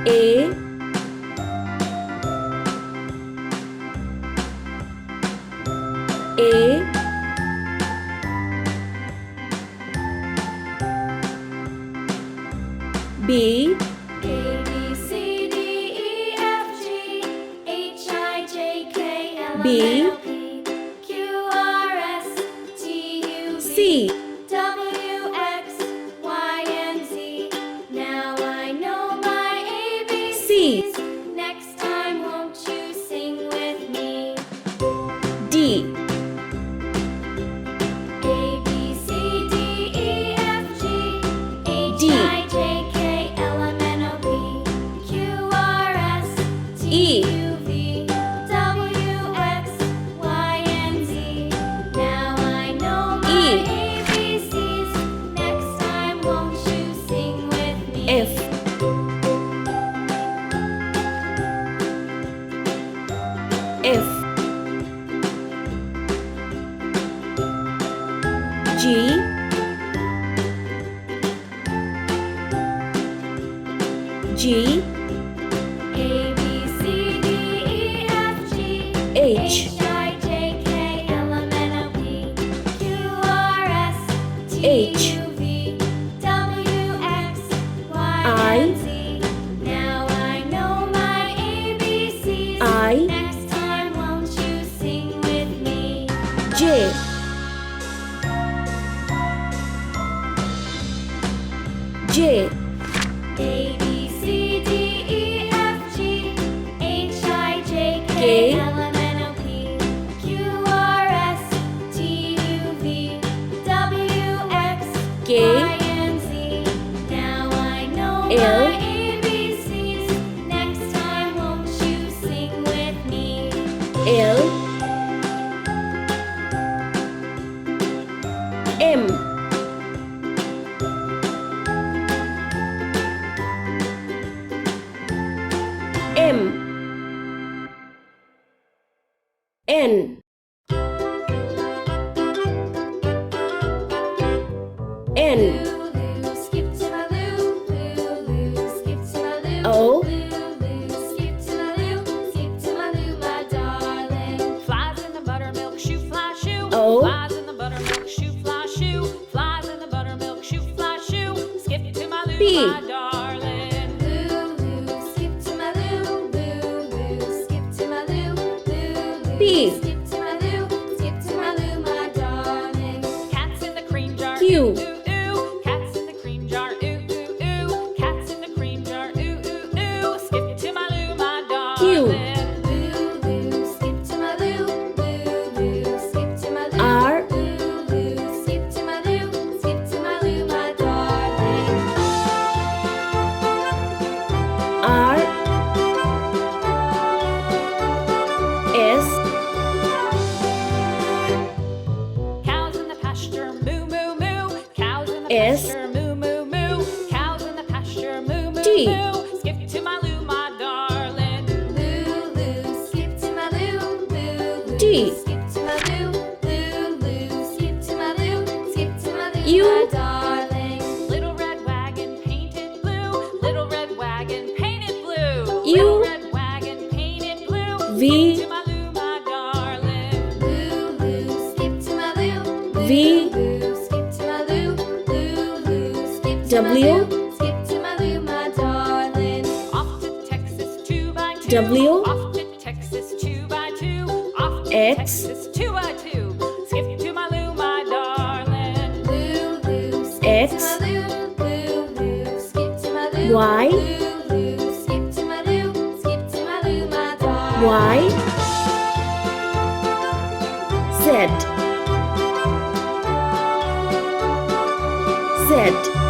A A B A B C D E F G H I J K L M N O P Q R S T U V C W X Y and Z. Now I know my ABCs. Next time, won't you sing with me? D A B C D E F G H D. I J K L M N O P Q R S T E. U V W X Y and Z. Now I know my E. ABCs. Next time, won't you sing with me? F F G G A B C D E F G H I J K L M N O P Q R S T H. U V W X Y I. and Z. Now I know my ABCs. I. Next time, won't you sing with me? J J A B C D E F G H I J K. K L M N O P Q R S T U V W X K. Y and Z. Now I know L. my ABCs. Next time, won't you sing with me? L M M N N Lulu, skip to my loo, Lulu, skip to my loo. O. Lulu, skip to my loo, skip to my loo, my darling. Flies in the buttermilk shoe fly shoe. Oh. Flies in the buttermilk shoe fly shoe. Flies in the buttermilk shoe fly shoe. Skip to my loo, B. my darling. Lulu, skip to my loo, Lulu, skip to my loo, Lulu, B. skip to my loo, skip to my loo, my darling. Cats in the cream jar. Q. Ooh, ooh, ooh. Cats in the cream jar. Ooh, ooh, ooh. Cats in the cream jar. Ooh, ooh, ooh. Skip to my loo, my Q. darling. Lulu, skip to my loo, Lulu, skip to my loo. R Lulu, skip to my loo, skip to my loo, my darling. R S Cows in the pasture. Moo, moo, moo. Cows in the S. pasture. Moo, moo, moo. Cows in the pasture. Moo, moo, T. moo. Skip to my loo, my darling. Lulu, skip to my loo, Lulu, D. skip to my loo, Lulu, skip to my loo, skip to my loo, U. my darling. Little red wagon painted blue. Little red wagon painted blue. U. Little red wagon painted blue. V. Skip to my loo, my darling. Lulu, skip to my loo, V. Lulu, skip to my loo, Lulu, skip to my W. loo, skip to my loo, my darling. Off to Texas 2x2. W. Off to Texas 2x2. Off to X. Texas 2x2. Skip to my loo, my darling. Lulu, skip X. to my loo, Lulu, skip to my loo, Y. Lulu, skip to my loo, skip to my loo, my darling. Y Z Z